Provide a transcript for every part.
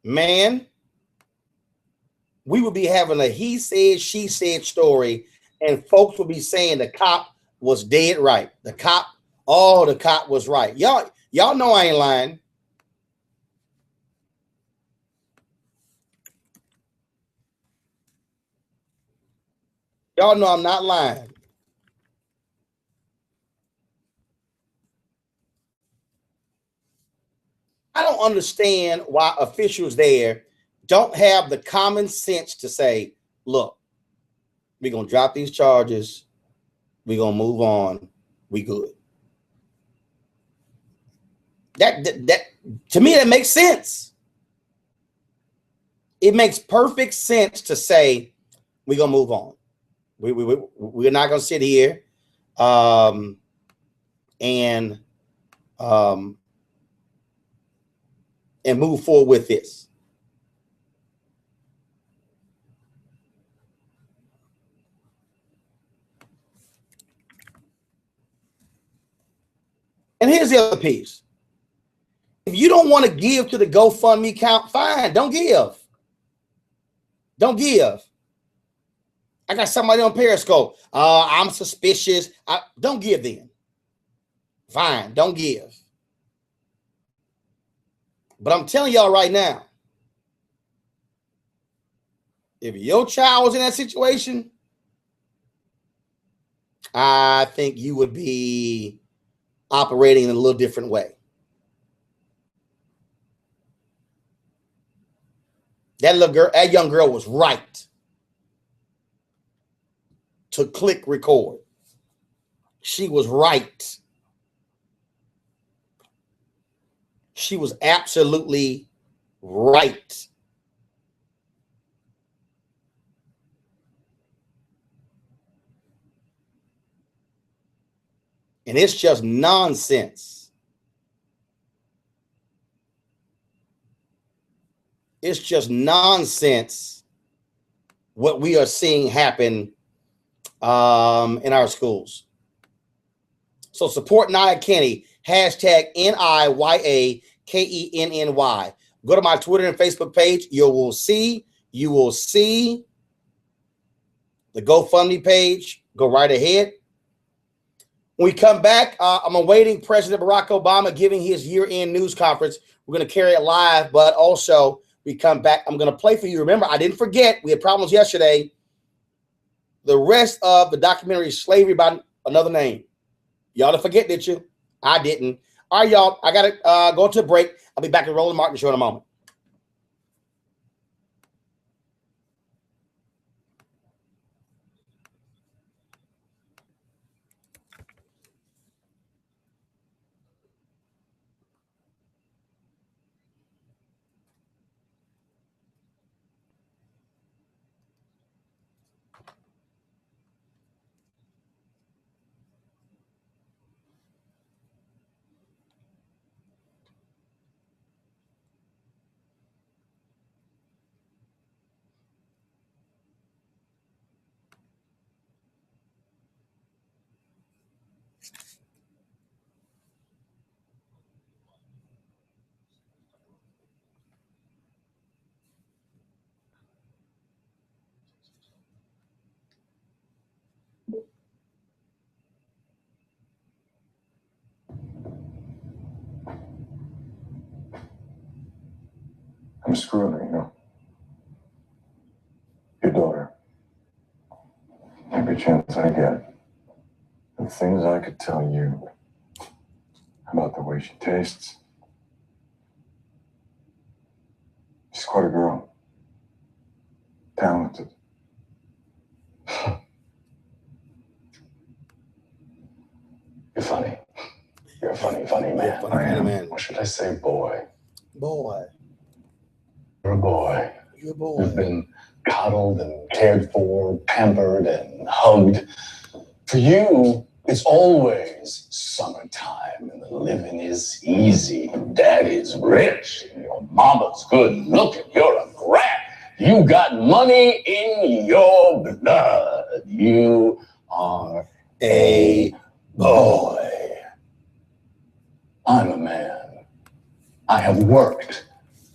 man, we would be having a he said, she said story, and folks would be saying the cop was dead right. The cop was right. Y'all know I ain't lying. Y'all know I'm not lying. I don't understand why officials there don't have the common sense to say, look, we're going to drop these charges. We're going to move on. We good. That to me, that makes sense. It makes perfect sense to say, we're going to move on. We're not going to sit here and move forward with this. And here's the other piece. If you don't want to give to the GoFundMe account, fine, don't give. Don't give. I got somebody on Periscope. I'm suspicious. Don't give then. Fine, don't give. But I'm telling y'all right now, if your child was in that situation, I think you would be operating in a little different way. That young girl was right to click record. She was right. She was absolutely right. And it's just nonsense. It's just nonsense what we are seeing happen in our schools. So support Nia Kenny, hashtag NIYAKENNY. Go to my Twitter and Facebook page. You will see the GoFundMe page. Go right ahead. When we come back, I'm awaiting President Barack Obama giving his year-end news conference. We're going to carry it live, but also we come back. I'm going to play for you. Remember, I didn't forget. We had problems yesterday. The rest of the documentary, Slavery by Another Name. Y'all didn't forget, did you? I didn't. All right, y'all. I got to go to a break. I'll be back at Roland Martin Show in a moment. I'm screwing her, you know. Your daughter. Every chance I get. The things I could tell you about the way she tastes. She's quite a girl. Talented. You're funny. You're a funny man. Funny man. Or should I say boy? Boy. You're a boy. You're a boy. You've been coddled and cared for, pampered and hugged. For you, it's always summertime and the living is easy. Daddy's rich and your mama's good looking. You're a brat. You got money in your blood. You are a boy. I'm a man. I have worked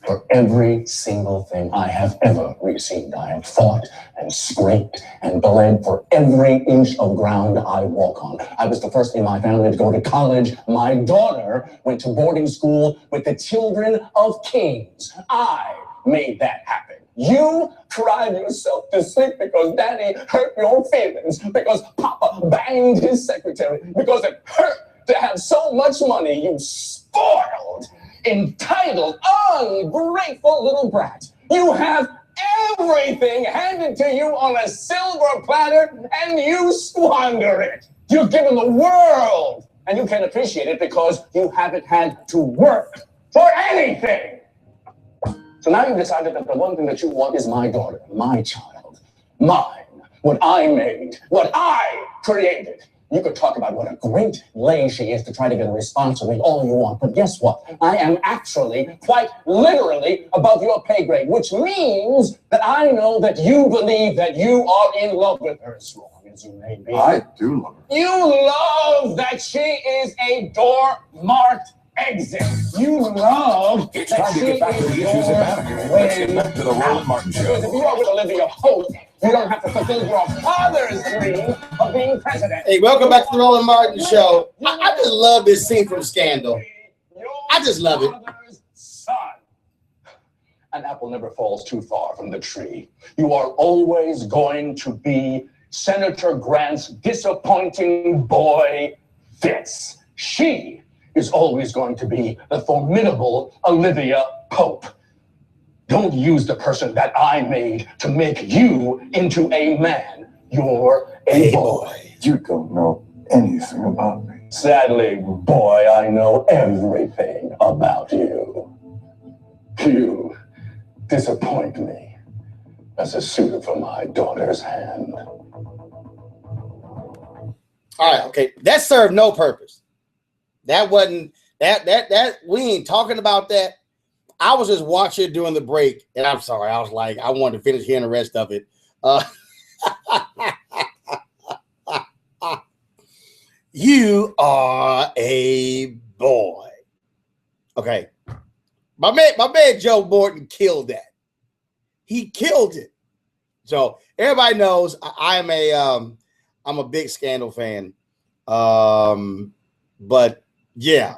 For every single thing I have ever received, I have fought and scraped and bled for every inch of ground I walk on. I was the first in my family to go to college. My daughter went to boarding school with the children of kings. I made that happen. You cried yourself to sleep because Daddy hurt your feelings, because Papa banged his secretary, because it hurt to have so much money. You spoiled, entitled, ungrateful little brat. You have everything handed to you on a silver platter and you squander it. You're given the world and you can appreciate it because you haven't had to work for anything. So now you've decided that the one thing that you want is my daughter, my child, mine, what I made, what I created. You could talk about what a great lay she is to try to get a response from me all you want. But guess what? I am actually, quite literally, above your pay grade, which means that I know that you believe that you are in love with her, as wrong as you may be. I do love her. You love that she is a door-marked exit. You love It's that time to she get back to is the issues at hand. Let's get back to the Roland Martin Because if Show. you are with Olivia Holt, you don't have to fulfill your father's dream of being president. Hey, welcome back to the Roland Martin Show. I just love this scene from Scandal. I just love it. Son. An apple never falls too far from the tree. You are always going to be Senator Grant's disappointing boy, Fitz. She is always going to be the formidable Olivia Pope. Don't use the person that I made to make you into a man. You're a boy. You don't know anything about me. Sadly, boy, I know everything about you. You disappoint me as a suitor for my daughter's hand. All right, okay. That served no purpose. That wasn't that we ain't talking about that. I was just watching during the break, and I'm sorry, I was like, I wanted to finish hearing the rest of it. You are a boy. Okay. My man Joe Morton killed that. He killed it. So everybody knows I'm a big Scandal fan. But yeah,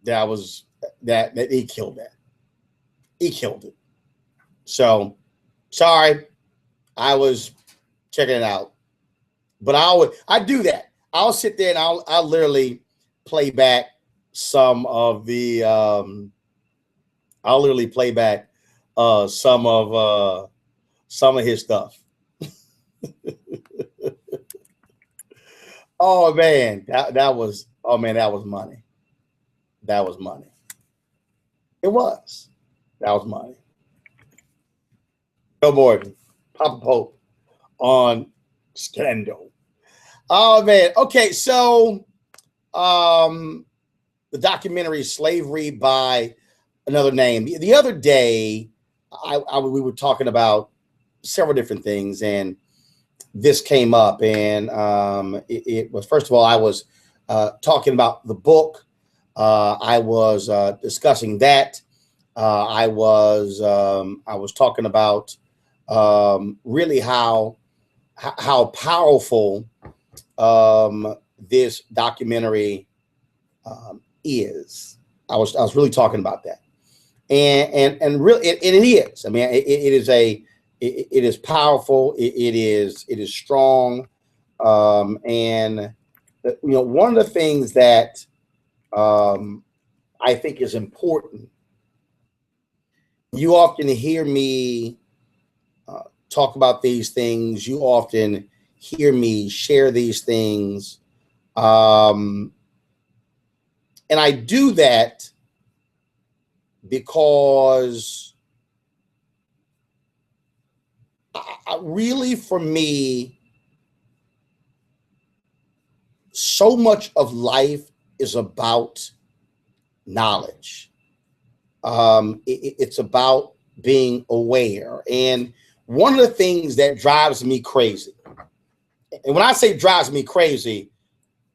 that he killed that. He killed it. So sorry, I was checking it out. But I do that. I'll sit there and I'll literally play back some of the I'll literally play back some of his stuff. Oh man, that was money. That was money. It was. That was money. Joe Morton, Papa Pope on Scandal. Oh man. Okay, so the documentary Slavery by Another Name. The other day, we were talking about several different things, and this came up, and it was, first of all, I was talking about the book. I was discussing that. I was talking about really how powerful this documentary is. I was really talking about that, and really it is. I mean, it is powerful. It is strong, and one of the things that I think is important. You often hear me talk about these things. You often hear me share these things, and I do that because really, for me, so much of life is about knowledge. It's about being aware. And one of the things that drives me crazy, and when I say drives me crazy,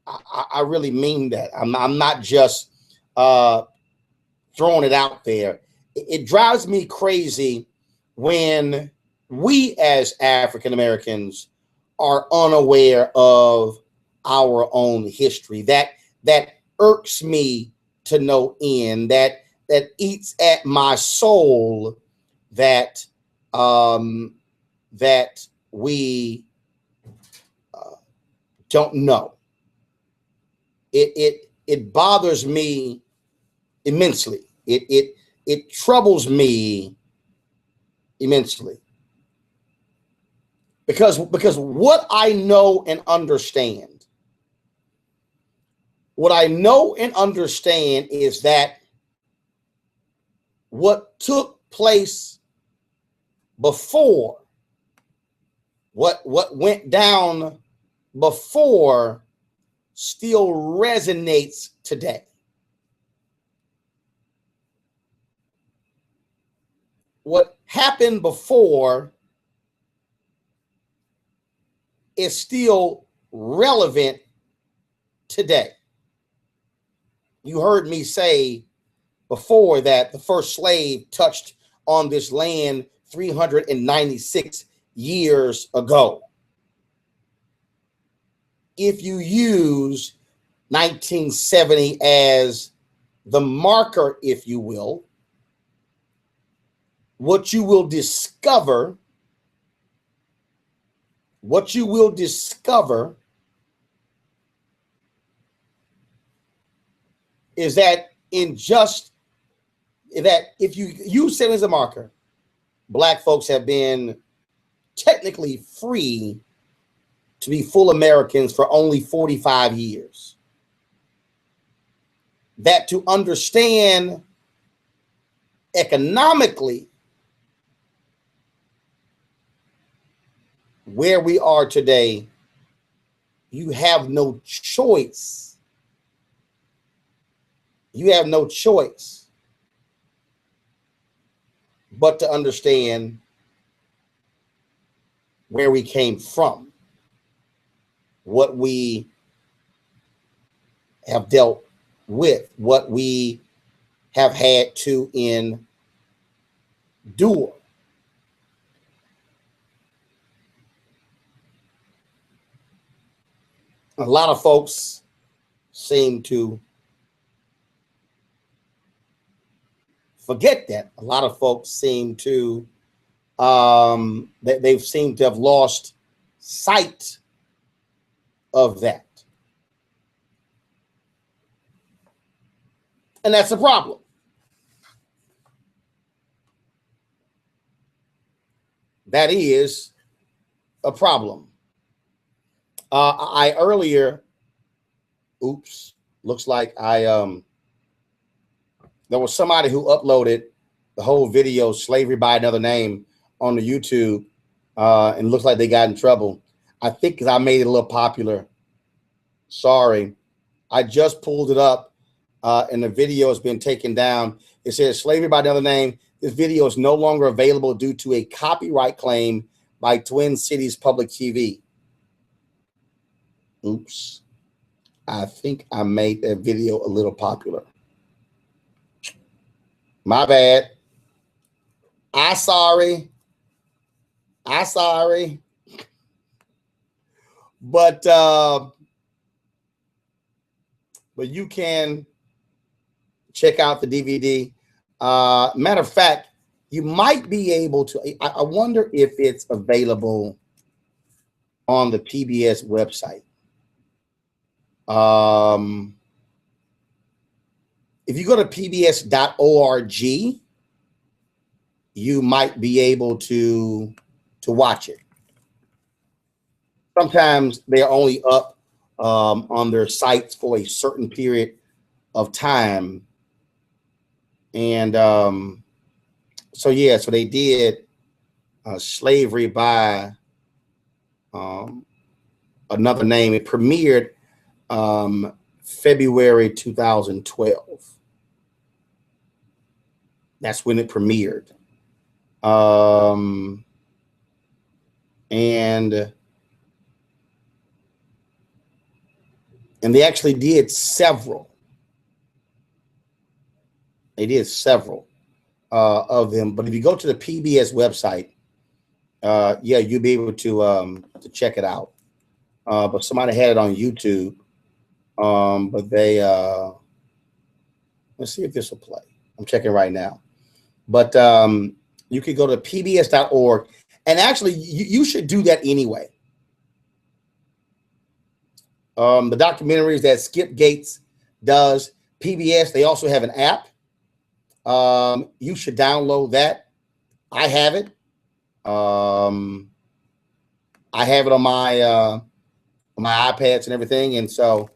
I really mean that. I'm not just throwing it out there. it drives me crazy when we as African Americans are unaware of our own history. That irks me to no end. That eats at my soul. That that we don't know. It bothers me immensely. It troubles me immensely because what I know and understand, is that what took place before, what went down before, still resonates today. What happened before is still relevant today. You heard me say before that the first slave touched on this land 396 years ago. If you use 1970 as the marker, if you will, what you will discover is that if you use 70 as a marker, Black folks have been technically free to be full Americans for only 45 years. That to understand economically where we are today, you have no choice. You have no choice but to understand where we came from, what we have dealt with, what we have had to endure. A lot of folks seem to forget that. A lot of folks seem to they've seemed to have lost sight of that. And that's a problem. That is a problem. I earlier, looks like there was somebody who uploaded the whole video, Slavery by Another Name, on the YouTube, and looks like they got in trouble. I think because I made it a little popular. Sorry. I just pulled it up, and the video has been taken down. It says Slavery by Another Name. This video is no longer available due to a copyright claim by Twin Cities Public TV. Oops. I think I made that video a little popular. My bad. I sorry. But you can check out the DVD. Matter of fact, you might be able to. I wonder if it's available on the PBS website. If you go to pbs.org, you might be able to watch it. Sometimes they're only up on their sites for a certain period of time. And so they did Slavery by Another Name. It premiered February 2012. That's when it premiered. And they actually did several. They did several. of them. But if you go to the PBS website, yeah, you'll be able to check it out. But somebody had it on YouTube. But they let's see if this will play. I'm checking right now. But you could go to pbs.org, and actually, you should do that anyway. The documentaries that Skip Gates does, PBS, they also have an app. You should download that. I have it. I have it on my iPads and everything, and so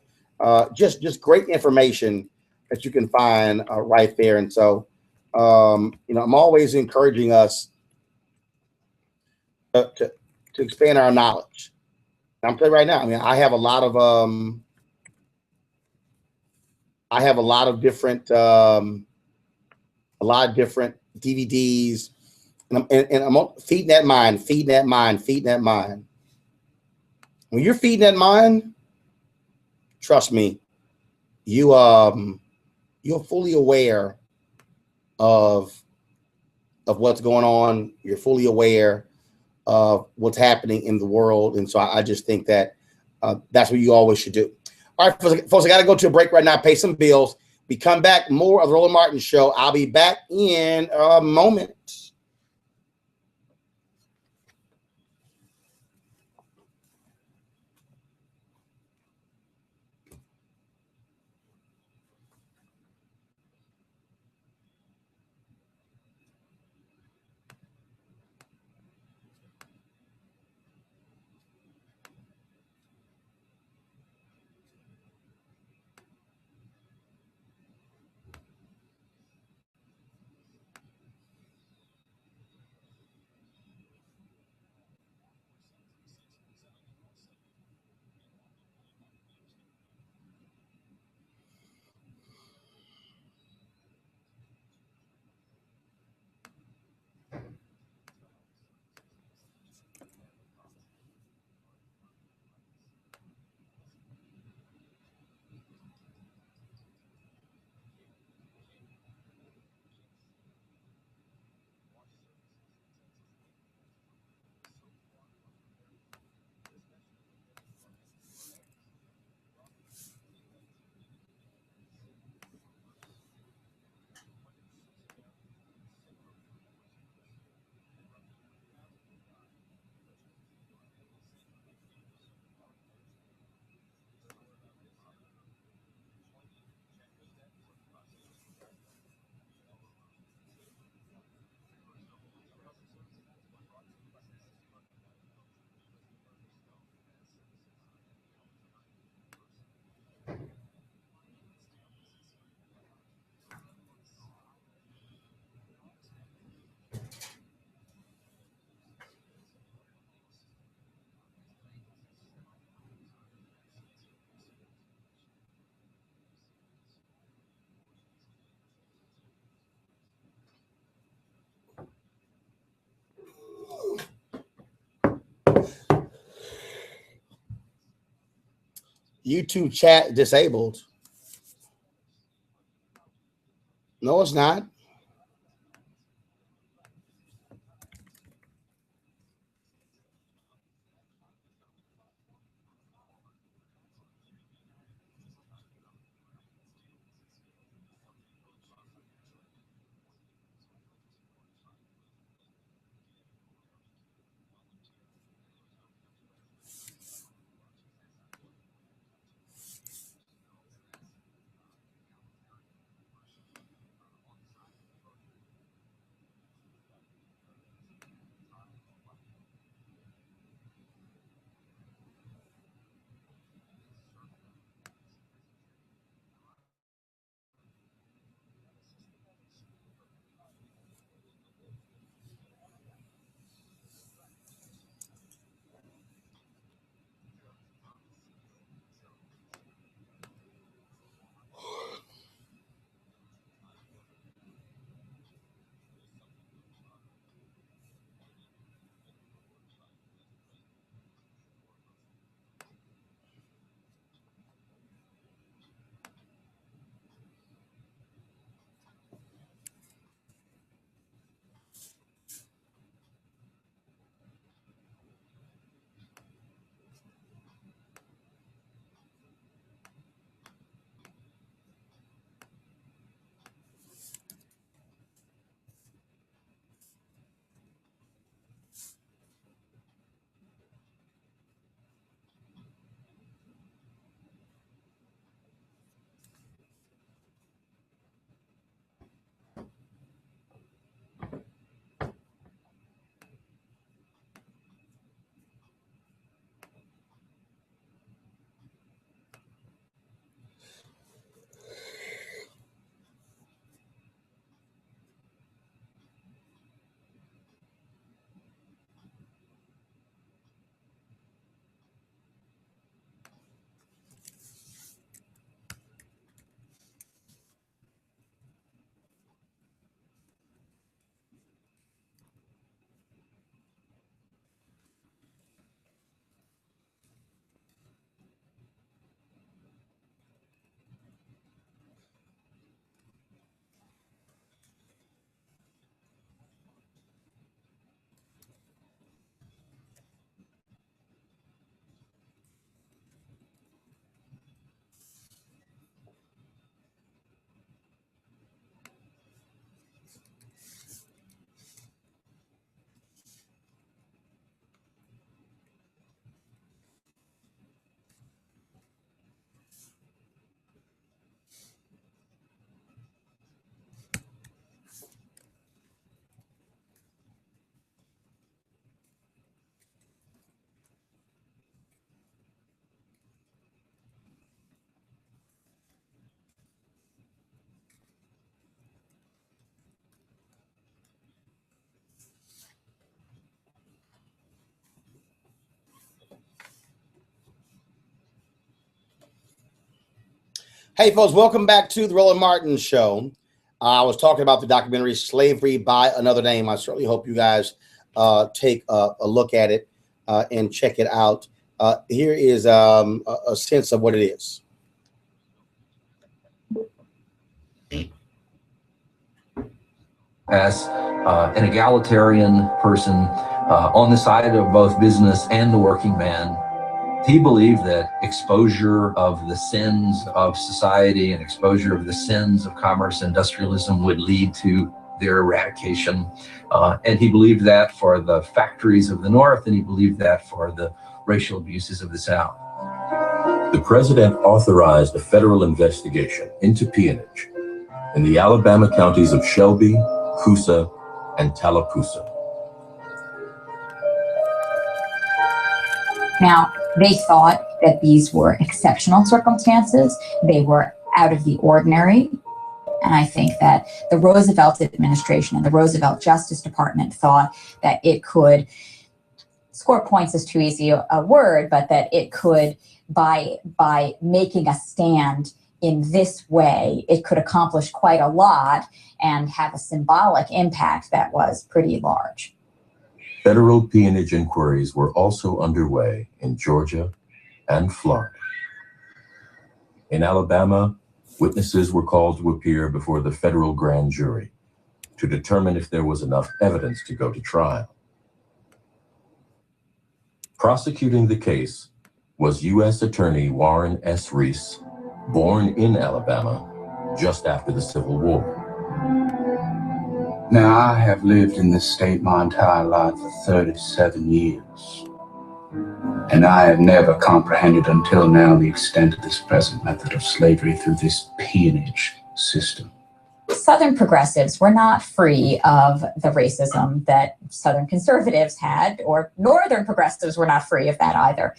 just great information that you can find right there. And so, I'm always encouraging us to expand our knowledge. I'm telling you right now. I mean, I have a lot of different DVDs, and I'm feeding that mind, feeding that mind, feeding that mind. When you're feeding that mind, trust me, you're fully aware of what's going on. You're fully aware of what's happening in the world, and so I just think that that's what you always should do. All right, folks, I got to go to a break right now, pay some bills. We come back, more of the Roland Martin Show. I'll be back in a moment. YouTube chat disabled. No, it's not. Hey, folks, welcome back to the Roland Martin Show. I was talking about the documentary Slavery by Another Name. I certainly hope you guys take a look at it and check it out. Here is a sense of what it is. As an egalitarian person on the side of both business and the working man, he believed that exposure of the sins of society and exposure of the sins of commerce and industrialism would lead to their eradication. And he believed that for the factories of the North, and he believed that for the racial abuses of the South. The president authorized a federal investigation into peonage in the Alabama counties of Shelby, Coosa, and Tallapoosa. Now, they thought that these were exceptional circumstances. They were out of the ordinary. And I think that the Roosevelt administration and the Roosevelt Justice Department thought that it could, score points is too easy a word, but that it could, by making a stand in this way, it could accomplish quite a lot and have a symbolic impact that was pretty large. Federal peonage inquiries were also underway in Georgia and Florida. In Alabama, witnesses were called to appear before the federal grand jury to determine if there was enough evidence to go to trial. Prosecuting the case was U.S. Attorney Warren S. Reese, born in Alabama just after the Civil War. Now, I have lived in this state my entire life for 37 years, and I have never comprehended until now the extent of this present method of slavery through this peonage system. Southern progressives were not free of the racism that Southern conservatives had, or Northern progressives were not free of that either.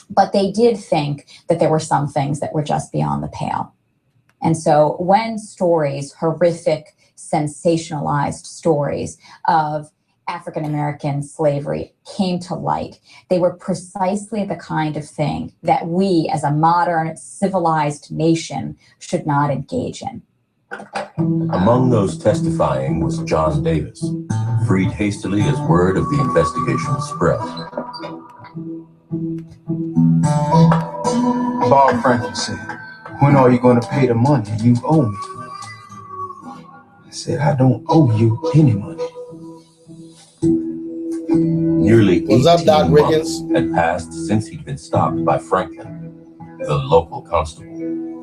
But they did think that there were some things that were just beyond the pale. And so when stories, horrific, sensationalized stories of African-American slavery came to light, they were precisely the kind of thing that we as a modern civilized nation should not engage in. Among those testifying was John Davis, freed hastily as word of the investigation spread. Bob Franklin said, "When are you going to pay the money you owe me?" I said, "I don't owe you any money." Nearly 18 What's up, Doc months Rickens? had passed since he'd been stopped by Franklin, the local constable.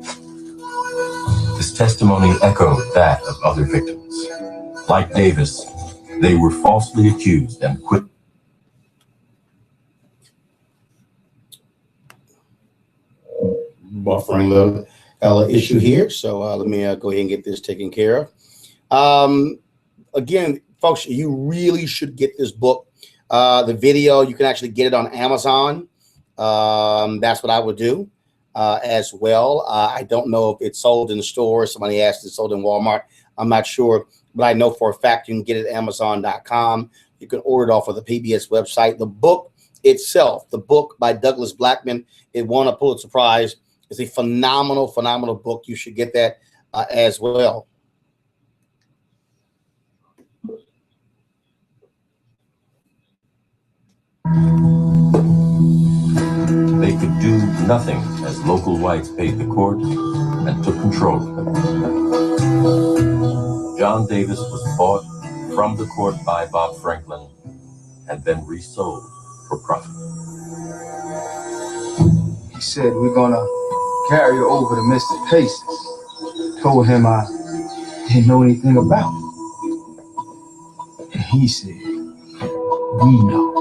His testimony echoed that of other victims. Like Davis, they were falsely accused and quit. Buffering the issue here, so let me go ahead and get this taken care of. Again, folks, you really should get this book. The video, you can actually get it on Amazon. That's what I would do as well. I don't know if it's sold in the store. Somebody asked if it's sold in Walmart. I'm not sure, but I know for a fact you can get it at Amazon.com. You can order it off of the PBS website. The book itself, the book by Douglas Blackman, it won a Pulitzer Prize. It's a phenomenal, phenomenal book. You should get that as well. They could do nothing as local whites paid the court and took control of them. John Davis was bought from the court by Bob Franklin and then resold for profit. He said, "We're gonna carry you over to Mr. Pace's." Told him I didn't know anything about it. And he said, "We know."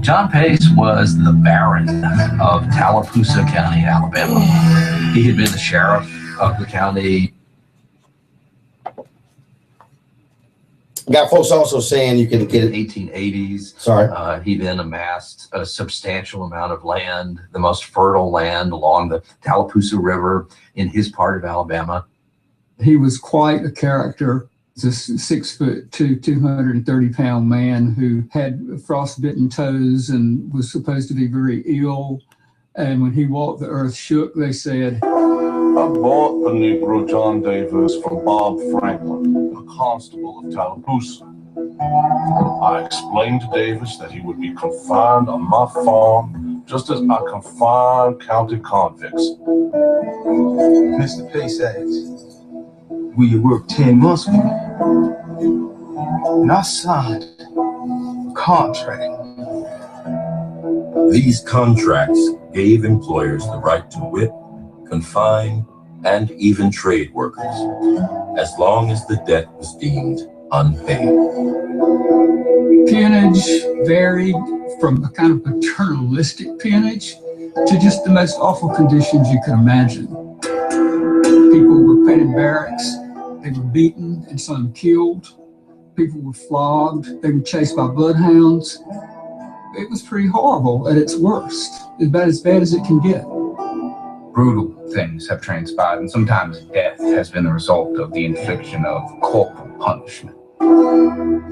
John Pace was the Baron of Tallapoosa County, Alabama. He had been the sheriff of the county. Got folks also saying you can get In it. 1880s. Sorry. He then amassed a substantial amount of land, the most fertile land along the Tallapoosa River in his part of Alabama. He was quite a character. He's a 6'2", 230-pound man who had frostbitten toes and was supposed to be very ill. And when he walked, the earth shook. They said, I bought the Negro John Davis from Bob Franklin, a constable of Tallapoosa. I explained to Davis that he would be confined on my farm just as I confine county convicts. Mr. Pace asks, will you work 10 months for me? And I signed a contract. These contracts gave employers the right to whip, confine, and even trade workers, as long as the debt was deemed unpaid. peonage varied from a kind of paternalistic peonage to just the most awful conditions you could imagine. People were put in barracks, they were beaten and some killed. People were flogged, they were chased by bloodhounds. It was pretty horrible at its worst, about as bad as it can get. Brutal things have transpired, and sometimes death has been the result of the infliction of corporal punishment.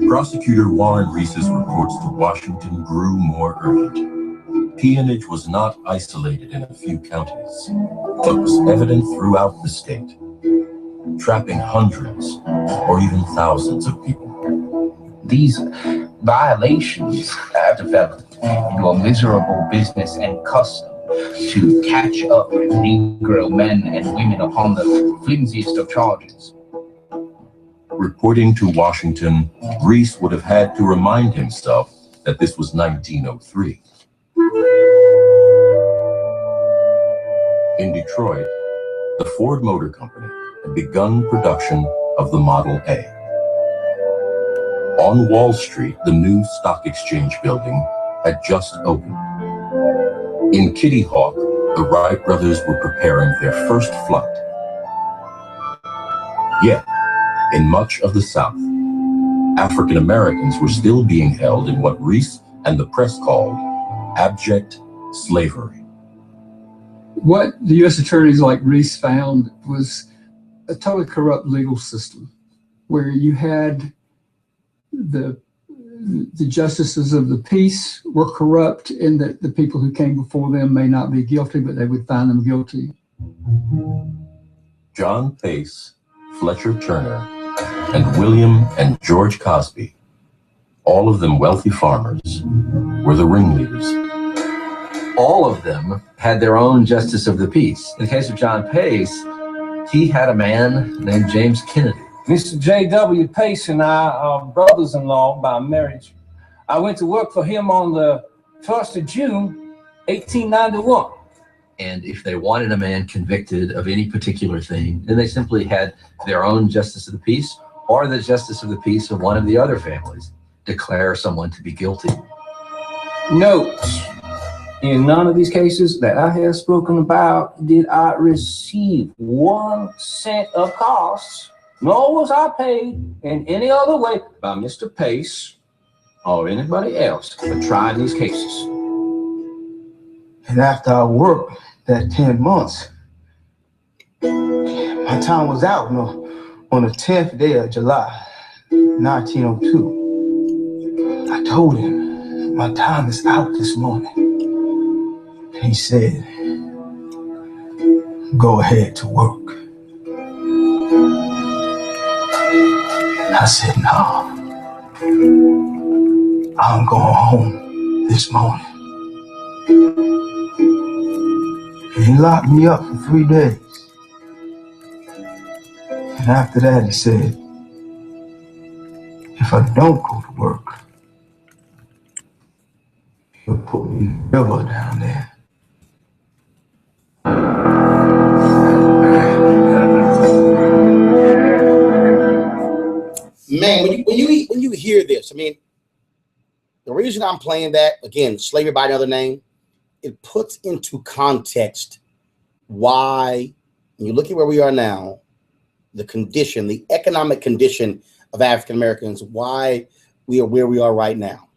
Prosecutor Warren Reese's reports to Washington grew more urgent. Peonage was not isolated in a few counties, but was evident throughout the state, trapping hundreds or even thousands of people. These violations have developed into a miserable business and custom to catch up Negro men and women upon the flimsiest of charges. Reporting to Washington, Reese would have had to remind himself that this was 1903. In Detroit, the Ford Motor Company had begun production of the Model A. On Wall Street, the new stock exchange building had just opened. In Kitty Hawk, the Wright brothers were preparing their first flight. Yet, in much of the South, African Americans were still being held in what Reese and the press called abject slavery. What the U.S. attorneys like Reese found was a totally corrupt legal system where you had the justices of the peace were corrupt in that the people who came before them may not be guilty, but they would find them guilty. John Pace, Fletcher Turner, and William and George Cosby, all of them wealthy farmers, were the ringleaders. All of them had their own justice of the peace. In the case of John Pace, he had a man named James Kennedy. Mr. J.W. Pace and I are brothers-in-law by marriage. I went to work for him on the 1st of June, 1891. And if they wanted a man convicted of any particular thing, then they simply had their own justice of the peace or the justice of the peace of one of the other families declare someone to be guilty. Note, in none of these cases that I have spoken about did I receive 1 cent of costs, nor was I paid in any other way by Mr. Pace or anybody else for trying these cases. And after I worked that 10 months, my time was out on the 10th day of July, 1902. I told him, my time is out this morning. He said, go ahead to work. I said, no, I'm going home this morning. He locked me up for 3 days. And after that, he said, if I don't go to work, he'll put me in the river down there. Man, when you hear this, I mean, the reason I'm playing that, again, slavery by another name, it puts into context why, when you look at where we are now, the condition, the economic condition of African Americans, why we are where we are right now.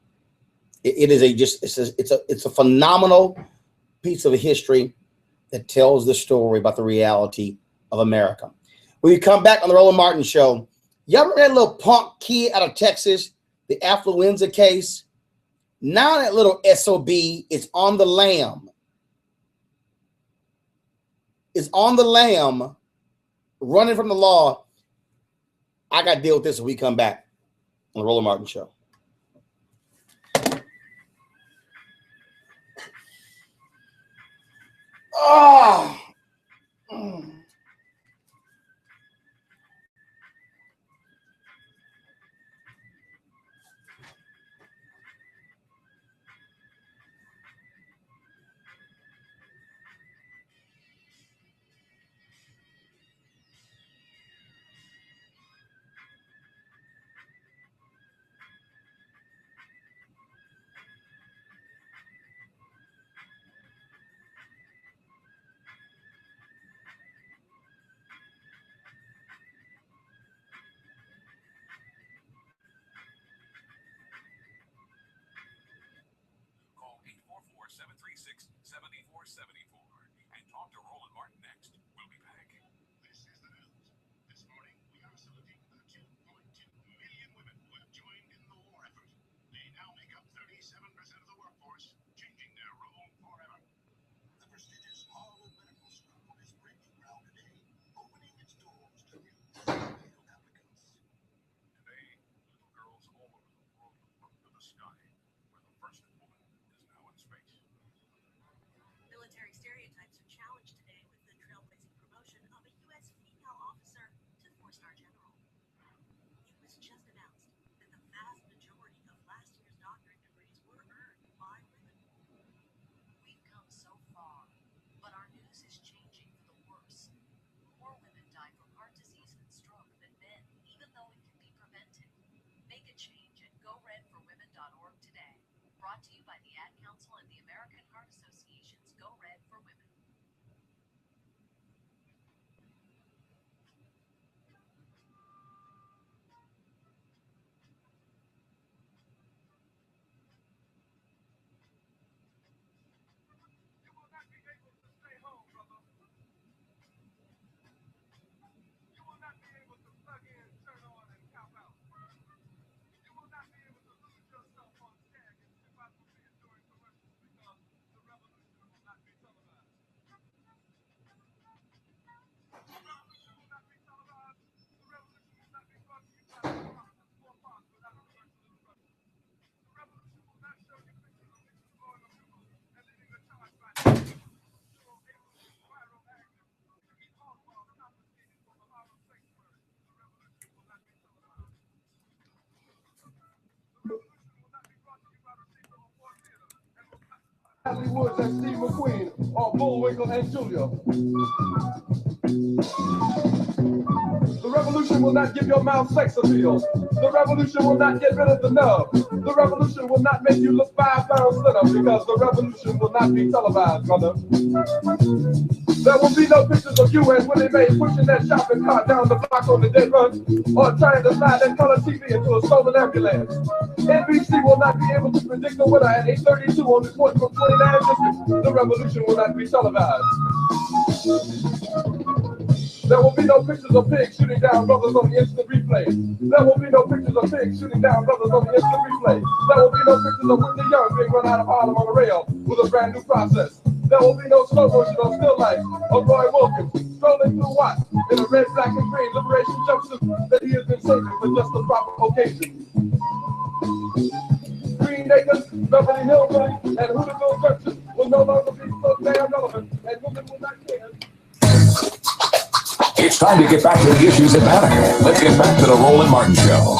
It's a phenomenal piece of history that tells the story about the reality of America. When you come back on the Roland Martin Show, y'all remember that little punk kid out of Texas, the affluenza case? Now that little SOB is on the lam. is on the lam, running from the law. I got to deal with this when we come back on the Roland Martin Show. Oh. Call 844-736-7474 and talk to Roland Martin next. We'll be back. This is the news. This morning, we are saluting the 2.2 million women who have joined in the war effort. They now make up 37% of the workforce, changing their role forever. The prestigious Harvard Medical School is breaking ground today, opening its doors to new male applicants. Today, little girls all over the world look to the sky, where the first woman is now in space. Military stereotypes are challenged today with the trailblazing promotion of a U.S. female officer to four-star general. It was just announced that the vast majority of last year's doctorate degrees were earned by women. We've come so far, but our news is changing for the worse. More women die from heart disease and stroke than men, even though it can be prevented. Make a change at GoRedForWomen.org today. Brought to you by the Ad Council and the American Heart Association's Go Red for Women. You will not be able to stay home, brother. You will not be able to plug in, turn on, and cop out. You will not be able to lose yourself on Skag and skip out the bed during commercials because the revolution will not be televised. The revolution will not be televised. The revolution will not be brought to you by the promises for bonds without a commercial interruption. The revolution will not show you pictures of Nixon blowing up people and leaving a charge by viral active to keep Oswald confiscated for the Harlem sanctuary. The revolution will not be televised. The revolution will not be brought to you by the Caesar Award Theater and will not. Natalie Woods and Steve McQueen, or Bullwinkle and Julia. The revolution will not give your mouth sex appeal. The revolution will not get rid of the nub. The revolution will not make you look 5 pounds thinner because the revolution will not be televised, brother. There will be no pictures of you and Willie Mae pushing that shopping cart down the block on the day run or trying to slide that color TV into a stolen ambulance. NBC will not be able to predict the winner at 8:32 on the court from 29 districts. The revolution will not be televised. There will be no pictures of pigs shooting down brothers on the instant replay. There will be no pictures of pigs shooting down brothers on the instant replay. There will be no pictures of Whitney Young being run out of Harlem on a rail with a brand new process. There will be no slow motion or still life of Roy Wilkins strolling through Watts in a red, black, and green liberation jumpsuit that he has been saving for just the proper occasion. Green Acres, Beverly Hillbilly, and Hooterville churches will no longer be so damn relevant, and women will not care. It's time to get back to the issues that matter. Let's get back to the Roland Martin Show.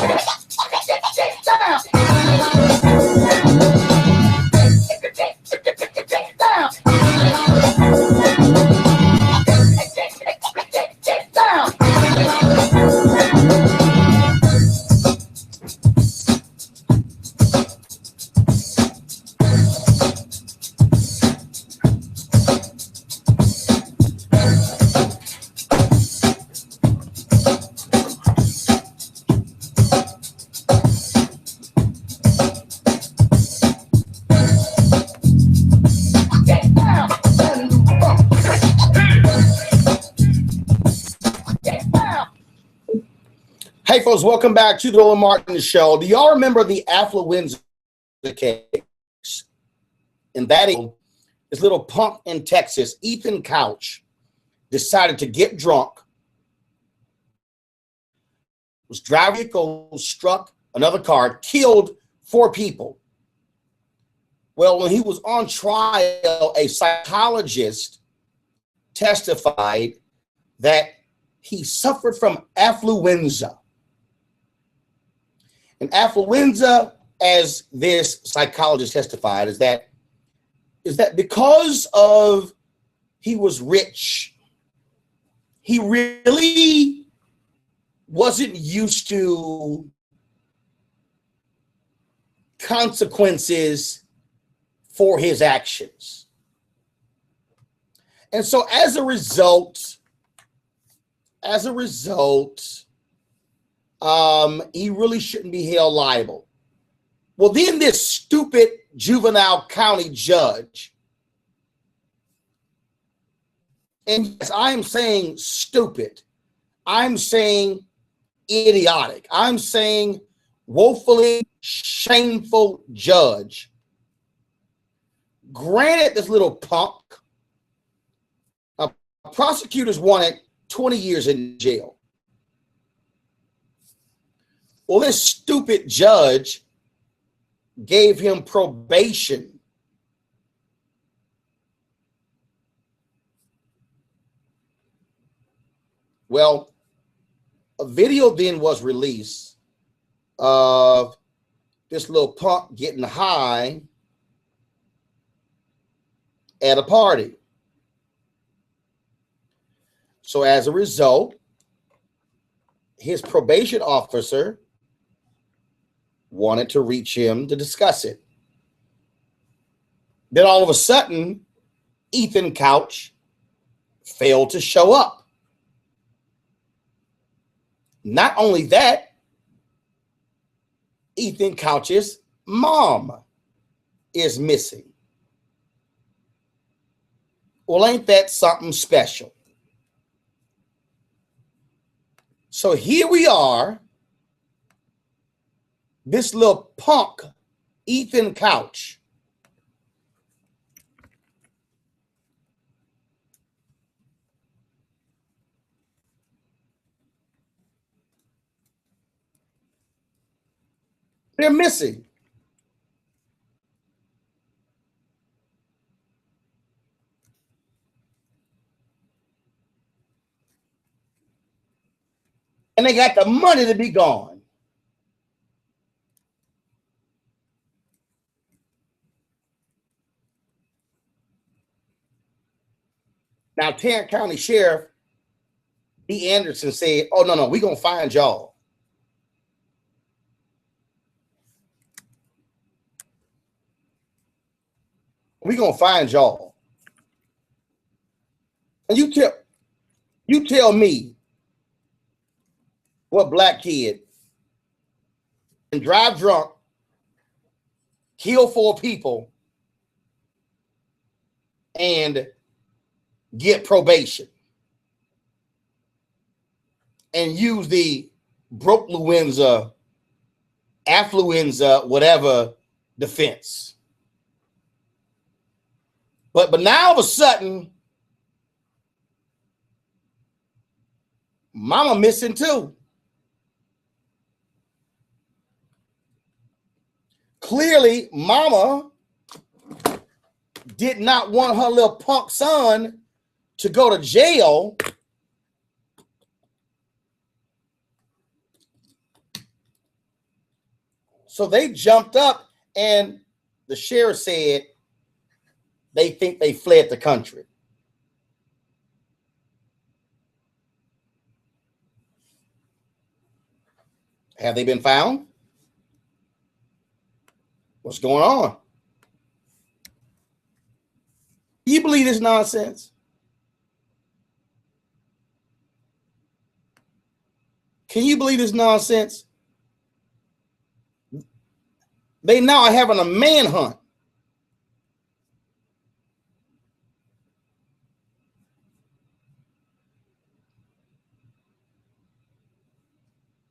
Hey, folks, welcome back to the Roland Martin Show. Do y'all remember the affluenza case? And that is this little punk in Texas, Ethan Couch, decided to get drunk, was driving a vehicle, struck another car, killed 4 people. Well, when he was on trial, a psychologist testified that he suffered from affluenza. And affluenza, as this psychologist testified, is that because of he was rich, he really wasn't used to consequences for his actions. And so as a result, he really shouldn't be held liable. Well, then this stupid juvenile county judge, and yes, I am saying stupid, I'm saying idiotic, I'm saying woefully shameful judge, granted this little punk, prosecutors wanted 20 years in jail. Well, this stupid judge gave him probation. Well, a video then was released of this little punk getting high at a party. So as a result, his probation officer wanted to reach him to discuss it. Then all of a sudden, Ethan Couch failed to show up. Not only that, Ethan Couch's mom is missing. Well, ain't that something special? So here we are, this little punk, Ethan Couch, they're missing. And they got the money to be gone. Now, Tarrant County Sheriff D. Anderson said, oh, no, we're going to find y'all. We're going to find y'all. And you tell me what black kid can drive drunk, kill 4 people, and get probation and use the broke-luenza, affluenza, whatever defense. But now all of a sudden, mama missing too. Clearly, mama did not want her little punk son to go to jail. So they jumped up, and the sheriff said they think they fled the country. Have they been found? What's going on? Do you believe this nonsense? Can you believe this nonsense? They now are having a manhunt.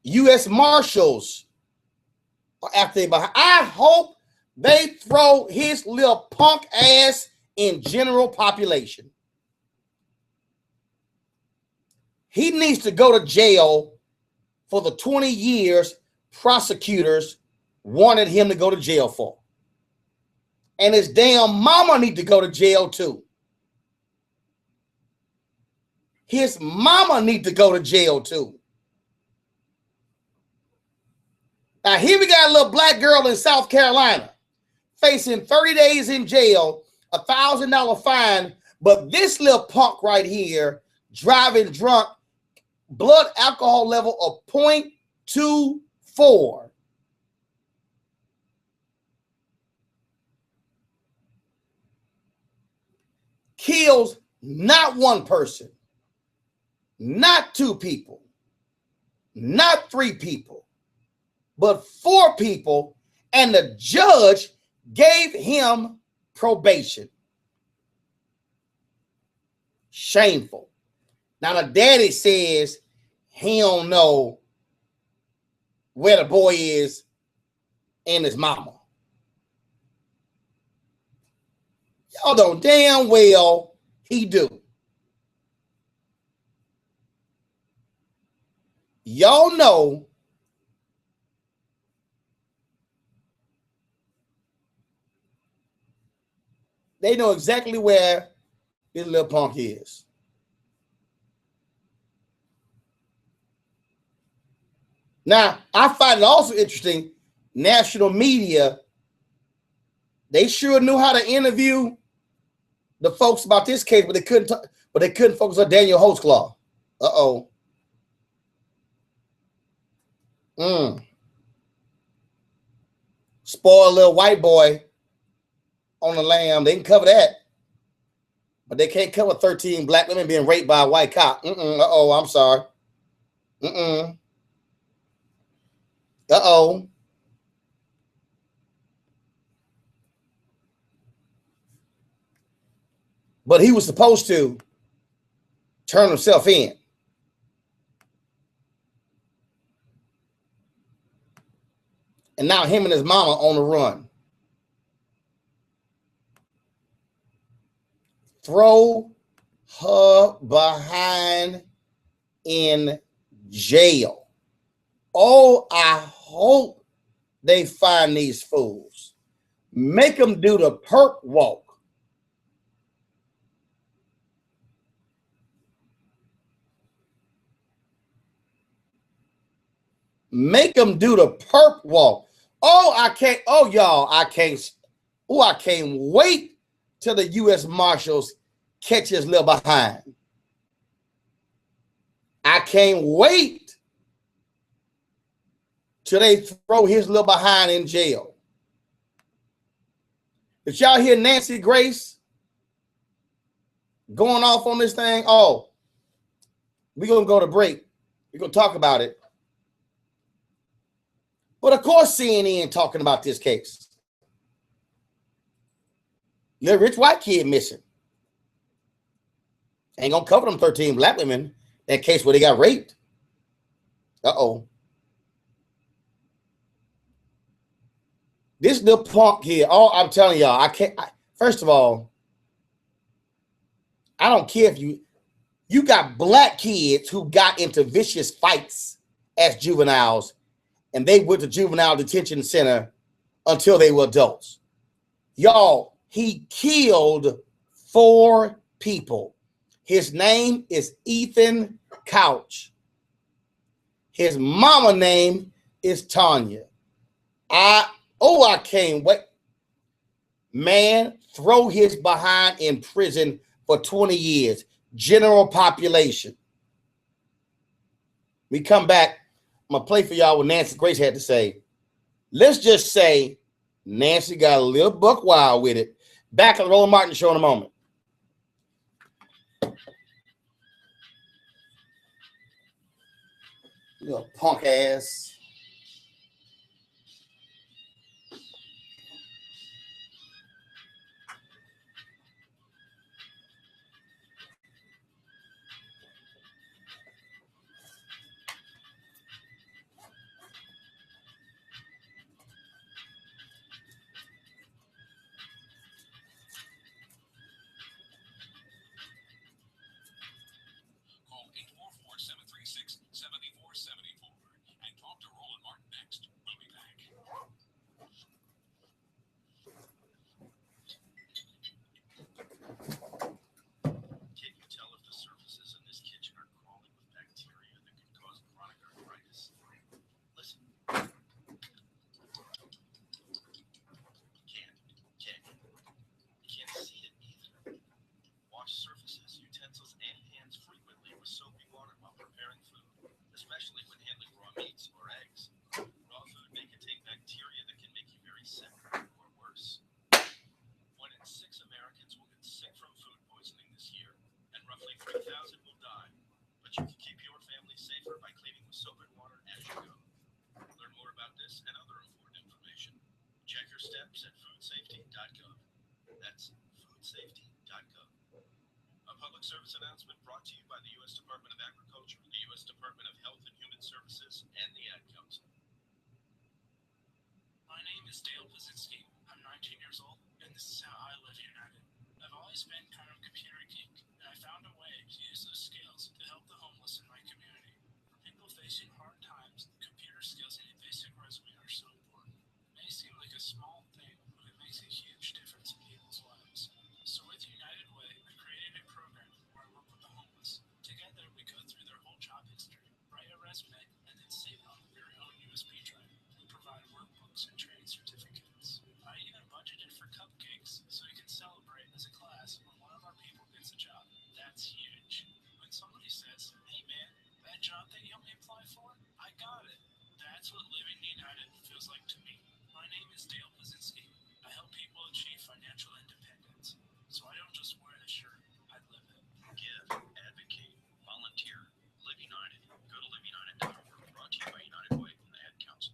U.S. Marshals are after him. I hope they throw his little punk ass in general population. He needs to go to jail for the 20 years prosecutors wanted him to go to jail for. And his damn mama need to go to jail too. His mama need to go to jail too. Now here we got a little black girl in South Carolina facing 30 days in jail, $1,000 fine, but this little punk right here driving drunk, blood alcohol level of 0.24. Kills not one person, not two people, not three people, but 4 people, and the judge gave him probation. Shameful. Now the daddy says he don't know where the boy is and his mama. Y'all know damn well he do. Y'all know they know exactly where this little punk is. Now, I find it also interesting, national media, they sure knew how to interview the folks about this case, but they couldn't focus on Daniel Holtzclaw. Uh-oh. Spoiled little white boy on the lam. They can cover that. But they can't cover 13 black women being raped by a white cop. Uh-oh, I'm sorry. Uh-oh. But he was supposed to turn himself in. And now him and his mama on the run. Throw her behind in jail. Oh, I hope they find these fools. Make them do the perp walk. Make them do the perp walk. Oh, I can't. Oh, y'all, I can't. Oh, I can't wait till the U.S. Marshals catch his little behind. I can't wait till they throw his little behind in jail. Did y'all hear Nancy Grace going off on this thing? Oh, we're going to go to break. We're going to talk about it. But of course, CNN talking about this case. Little rich white kid missing. Ain't going to cover them 13 black women. That case where they got raped. Uh-oh. This little punk here, I'm telling y'all, I can't. First of all, I don't care if you got black kids who got into vicious fights as juveniles, and they went to juvenile detention center until they were adults. Y'all, he killed 4 people. His name is Ethan Couch. His mama name is Tanya. I can't wait. Man, throw his behind in prison for 20 years. General population. We come back. I'm going to play for y'all what Nancy Grace had to say. Let's just say Nancy got a little buck wild with it. Back on the Roland Martin Show in a moment. You little punk ass. Check your steps at foodsafety.gov. That's foodsafety.gov. A public service announcement brought to you by the U.S. Department of Agriculture, the U.S. Department of Health and Human Services, and the Ad Council. My name is Dale Pazinski. I'm 19 years old, and this is how I live united. I've always been kind of a computer geek, and I found a way to use those skills to help the homeless in my community. For people facing hard times, computer skills and a basic resume are so important. It may seem like a small thing, but it makes a huge difference in people's lives. So with United Way, I created a program where I work with the homeless. Together, we go through their whole job history, write a resume, and then save it on their very own USB drive. We provide workbooks and training certificates. I even budgeted for cupcakes so we can celebrate as a class when one of our people gets a job. That's huge. When somebody says, hey man, that job that you helped me apply for, I got it. That's what living united feels like to me. My name is Dale Pazinski. I help people achieve financial independence. So I don't just wear the shirt, I live it. Give, advocate, volunteer, Live United. Go to liveunited.org. Brought to you by United Way and the Ad Council.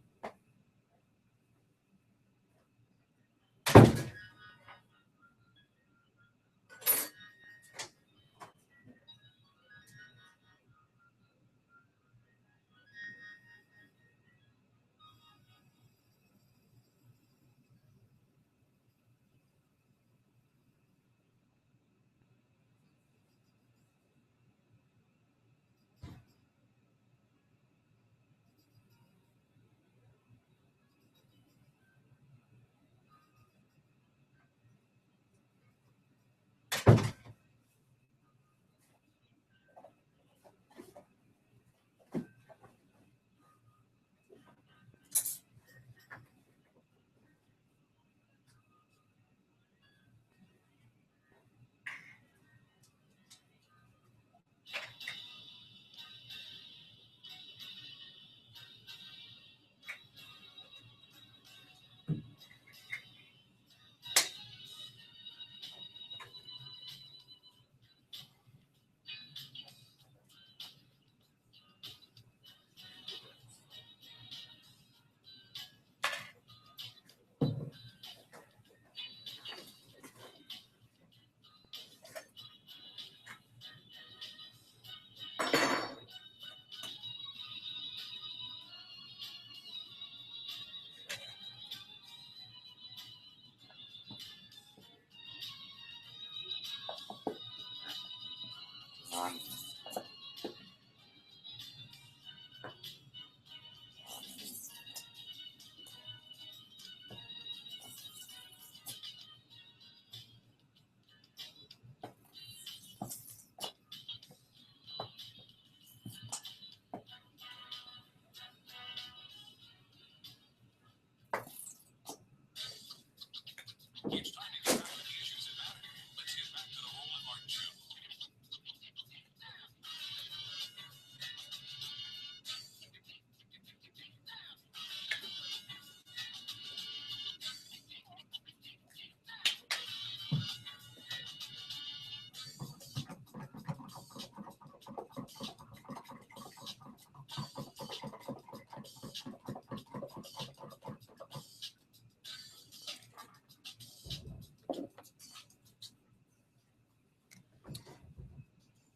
It's time to get back to the issues that matter. Let's get back to the Roland Martin Show.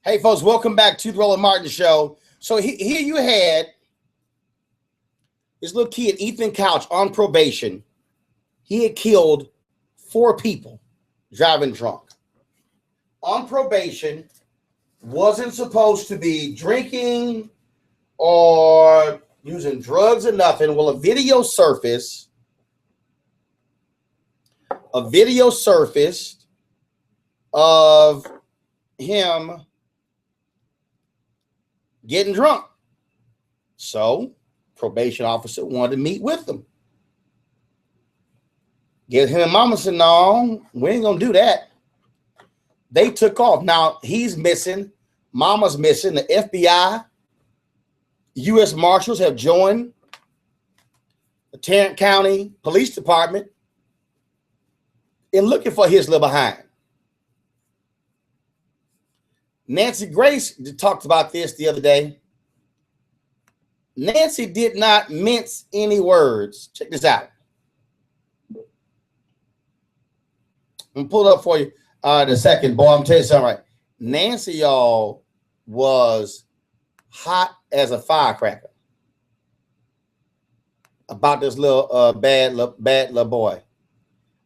Hey, folks, welcome back to the Roland Martin Show. So here you had this little kid, Ethan Couch, on probation. He had killed 4 people driving drunk. On probation, wasn't supposed to be drinking or using drugs or nothing. Well, a video surfaced of him getting drunk. So probation officer wanted to meet with him. Get him and mama said, no, we ain't gonna do that. They took off. Now he's missing, mama's missing. The FBI, U.S. Marshals have joined the Tarrant County Police Department in looking for his little behind. Nancy Grace talked about this the other day. Nancy did not mince any words. Check this out. I'm gonna pull it up for you in a second, boy. I'm gonna tell you something, right? Nancy, y'all, was hot as a firecracker about this little bad little boy.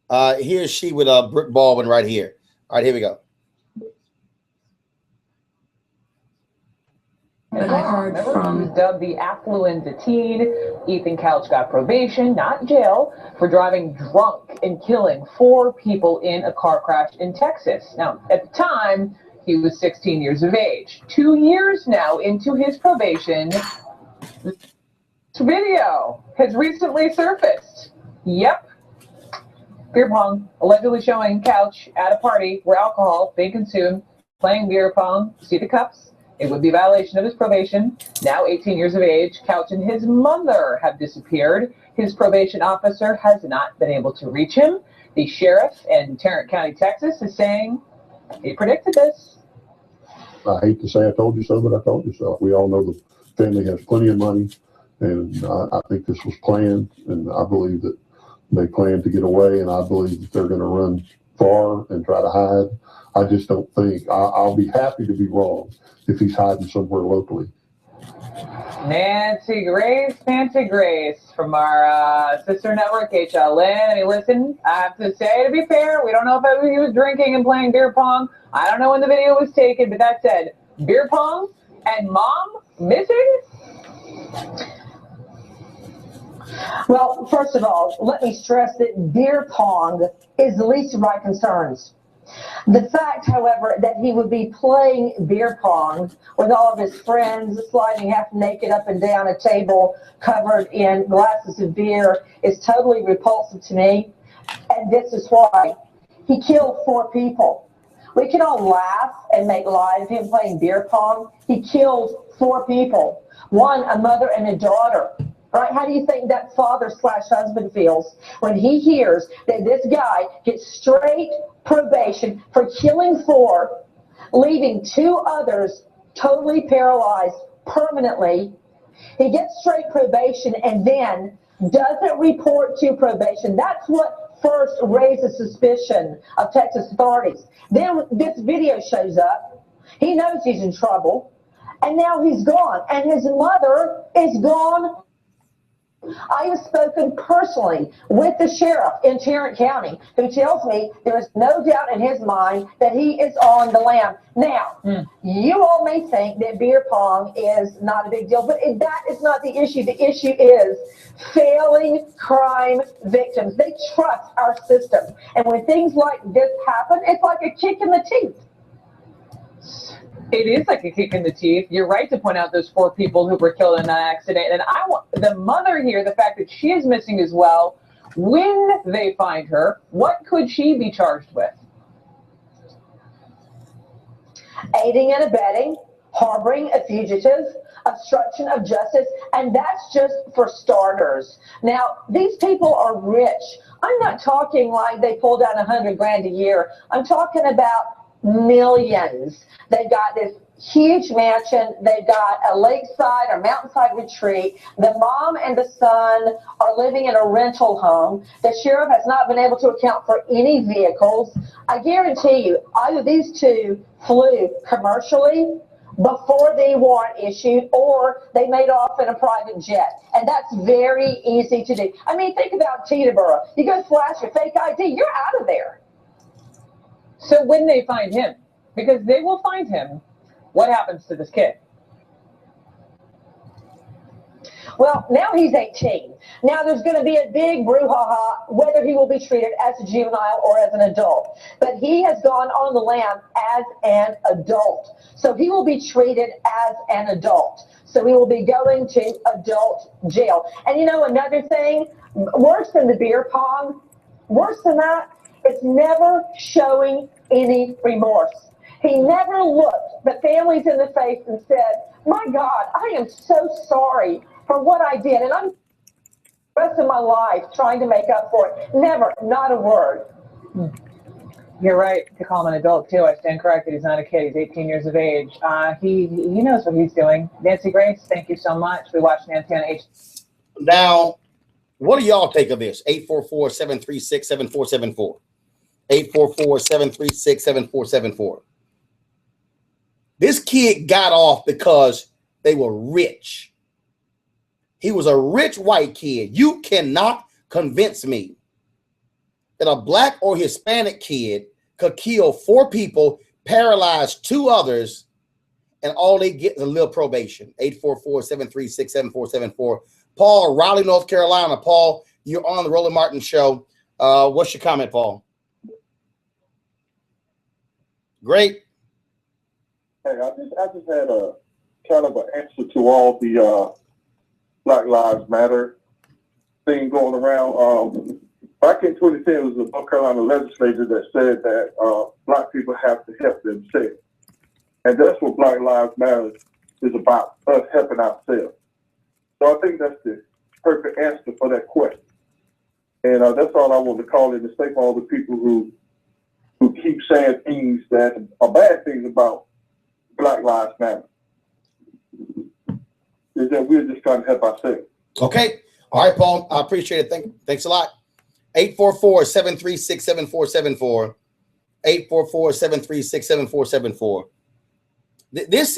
Here's she with Brooke Baldwin right here. All right, here we go. I heard from dubbed the affluent teen. Ethan Couch got probation, not jail, for driving drunk and killing 4 people in a car crash in Texas. Now, at the time, he was 16 years of age. 2 years now into his probation, this video has recently surfaced. Yep. Beer pong, allegedly showing Couch at a party where alcohol being consumed, playing beer pong. See the cups? It would be a violation of his probation. Now 18 years of age, Couch and his mother have disappeared. His probation officer has not been able to reach him. The sheriff in Tarrant County, Texas is saying he predicted this. I hate to say I told you so, but I told you so. We all know the family has plenty of money, and I think this was planned, and I believe that they planned to get away, and I believe that they're going to run far and try to hide. I just don't think, I'll be happy to be wrong if he's hiding somewhere locally. Nancy Grace from our sister network, HLN. I mean, listen, I have to say, to be fair, we don't know if he was drinking and playing beer pong. I don't know when the video was taken, but that said, beer pong and mom missing? Well, first of all, let me stress that beer pong is the least of my concerns. The fact, however, that he would be playing beer pong with all of his friends, sliding half naked up and down a table covered in glasses of beer is totally repulsive to me. And this is why. He killed 4 people. We can all laugh and make light of him playing beer pong. He killed 4 people. 1, a mother and a daughter. Right? How do you think that father/husband feels when he hears that this guy gets straight probation for killing 4, leaving 2 others totally paralyzed permanently? He gets straight probation and then doesn't report to probation. That's what first raises suspicion of Texas authorities. Then this video shows up. He knows he's in trouble, and now he's gone, and his mother is gone. I have spoken personally with the sheriff in Tarrant County, who tells me there is no doubt in his mind that he is on the lam. Now, you all may think that beer pong is not a big deal, but that is not the issue. The issue is failing crime victims. They trust our system. And when things like this happen, it's like a kick in the teeth. It is like a kick in the teeth. You're right to point out those 4 people who were killed in that accident. And I want the mother here, the fact that she is missing as well. When they find her, what could she be charged with? Aiding and abetting, harboring a fugitive, obstruction of justice, and that's just for starters. Now, these people are rich. I'm not talking like they pulled out $100,000 a year. I'm talking about millions. They've got this huge mansion. They've got a lakeside or mountainside retreat. The mom and the son are living in a rental home. The sheriff has not been able to account for any vehicles. I guarantee you, either these 2 flew commercially before the warrant issued, or they made off in a private jet. And that's very easy to do. I mean, think about Teterboro. You go flash your fake ID, you're out of there. So when they find him, because they will find him, what happens to this kid? Well, now he's 18. Now there's going to be a big brouhaha whether he will be treated as a juvenile or as an adult. But he has gone on the lam as an adult. So he will be treated as an adult. So he will be going to adult jail. And you know, another thing, worse than the beer pong, worse than that, it's never showing any remorse. He never looked the families in the face and said, my God, I am so sorry for what I did, and I'm the rest of my life trying to make up for it. Never, not a word. You're right to call him an adult, too. I stand corrected. He's not a kid. He's 18 years of age. He knows what he's doing. Nancy Grace, thank you so much. We watched Nancy on H. Now, what do y'all think of this? 844-736-7474. 844-736-7474. This kid got off because they were rich. He was a rich white kid. You cannot convince me that a black or Hispanic kid could kill 4 people, paralyze 2 others, and all they get is a little probation. 844-736-7474. Paul, Raleigh, North Carolina. Paul, you're on the Roland Martin Show. What's your comment, Paul? Great. Hey, I just had a kind of an answer to all the Black Lives Matter thing going around. Back in 2010, it was the North Carolina legislature that said that Black people have to help themselves. And that's what Black Lives Matter is about, us helping ourselves. So I think that's the perfect answer for that question. And that's all I want to call it, to say for all the people who keep saying things that are bad things about Black Lives Matter, is that we're just trying to help ourselves. Okay. All right, Paul. I appreciate it. Thanks a lot. 844-736-7474. 844-736-7474. This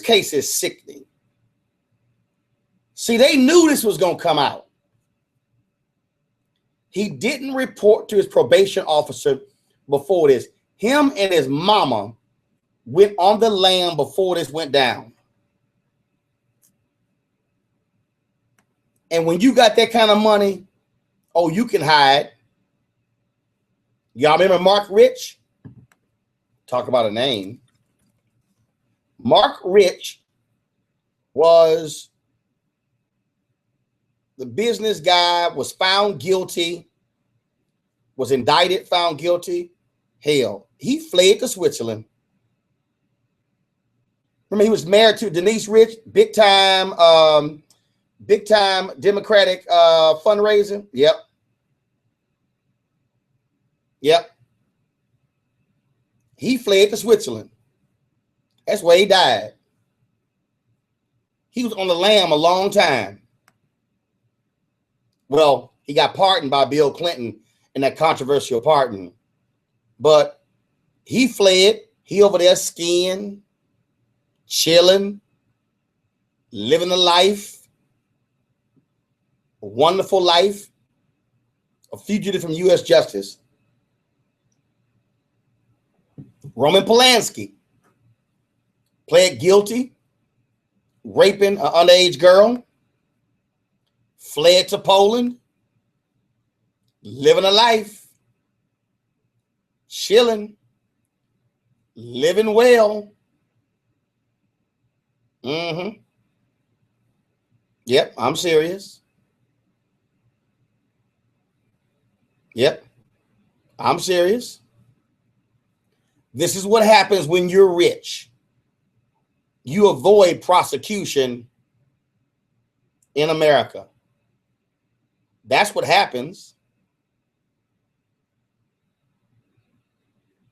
case is sickening. See, they knew this was going to come out. He didn't report to his probation officer before this. Him and his mama went on the lam before this went down. And when you got that kind of money, oh, you can hide. Y'all remember Mark Rich? Talk about a name. Mark Rich was the business guy, was found guilty, was indicted, found guilty. Hell, he fled to Switzerland. Remember, he was married to Denise Rich, big time Democratic fundraiser. Yep. He fled to Switzerland. That's where he died. He was on the lam a long time. Well, he got pardoned by Bill Clinton in that controversial pardon. But he fled. He over there skiing, chilling, living a life, a wonderful life, a fugitive from U.S. justice. Roman Polanski pled guilty, raping an underage girl, fled to Poland, living a life, chilling, living well. Yep, I'm serious. Yep, I'm serious. This is what happens when you're rich. You avoid prosecution in America. That's what happens.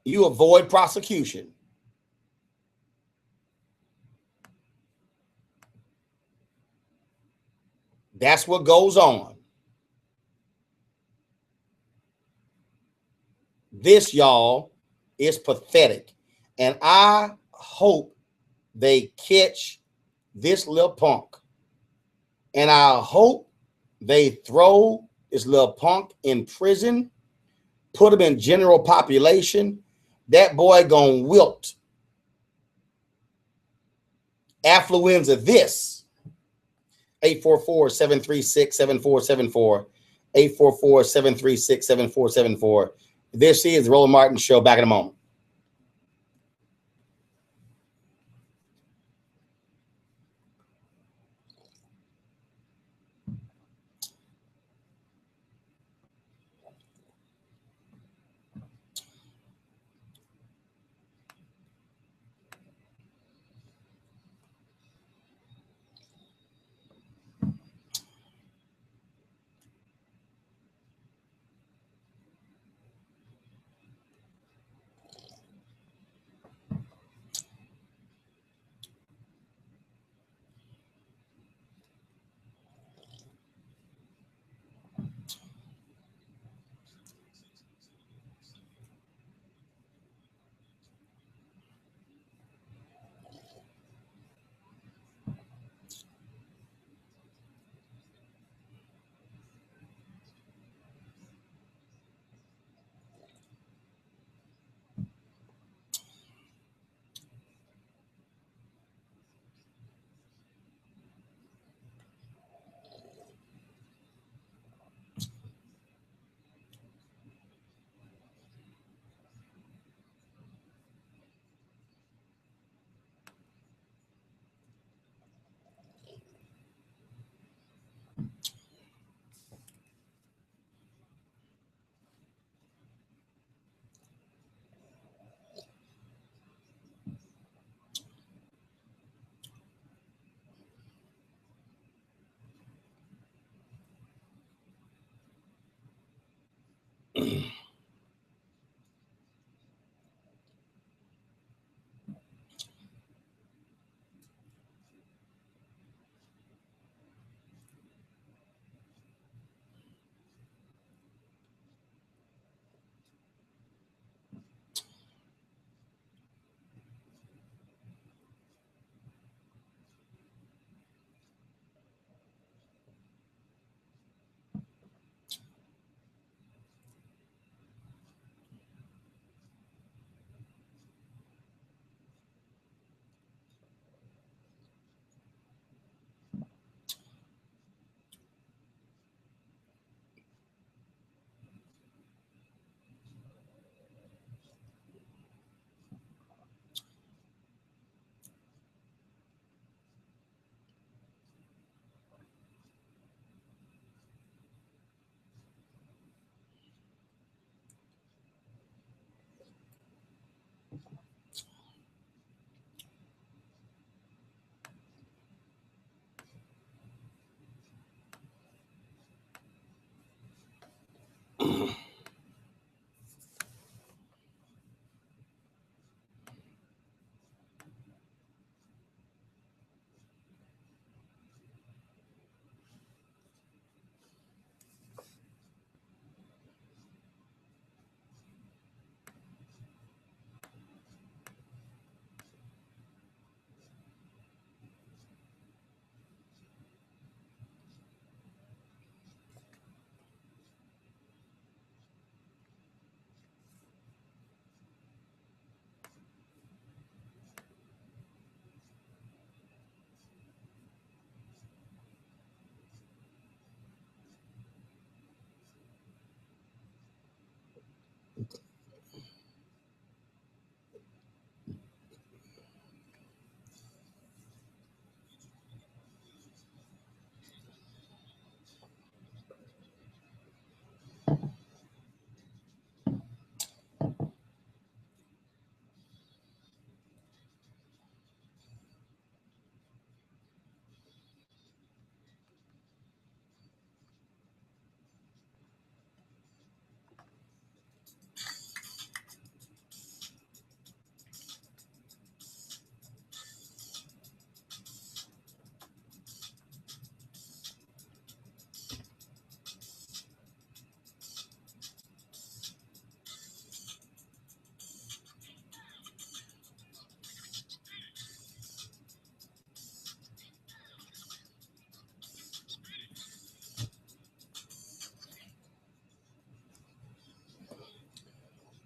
You avoid prosecution. That's what goes on. This, y'all, is pathetic. And I hope they catch this little punk. And I hope they throw this little punk in prison, put him in general population. That boy gonna wilt. Affluenza this. 844-736-7474. 844-736-7474. This is the Roland Martin Show. Back in a moment.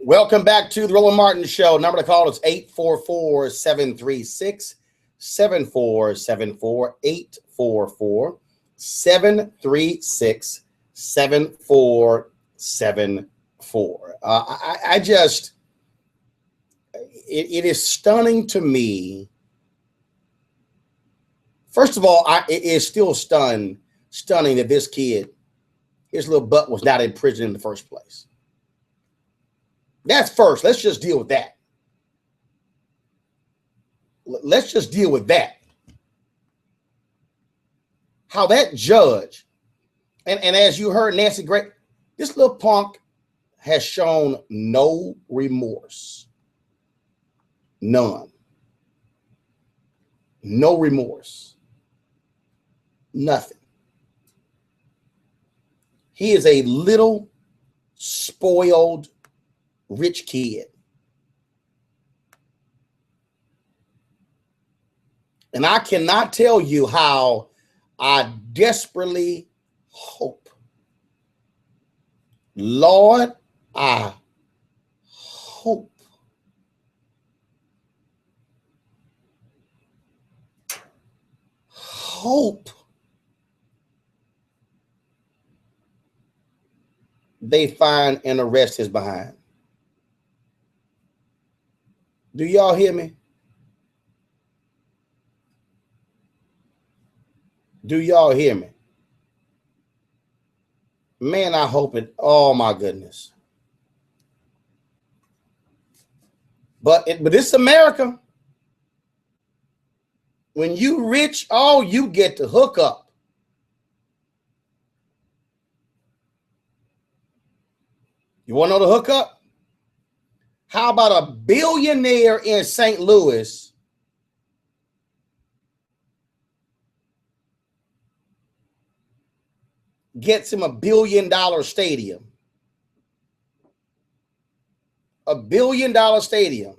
Welcome back to the Roland Martin Show. Number to call is 844-736-7474, 844-736-7474. It is stunning to me. First of all, it is still stunning that this kid, his little butt was not in prison in the first place. That's first. Let's just deal with that. Let's just deal with that. How that judge, and as you heard Nancy Gray, this little punk has shown no remorse. None. No remorse. Nothing. He is a little spoiled rich kid. And I cannot tell you how I desperately hope, Lord, I hope they find and arrest his behind. Do y'all hear me? Do y'all hear me? Man, I hope it. Oh my goodness. But this is America. When you rich, oh, you get to hook up. You want to know the hookup? How about a billionaire in St. Louis gets him $1 billion stadium? $1 billion stadium.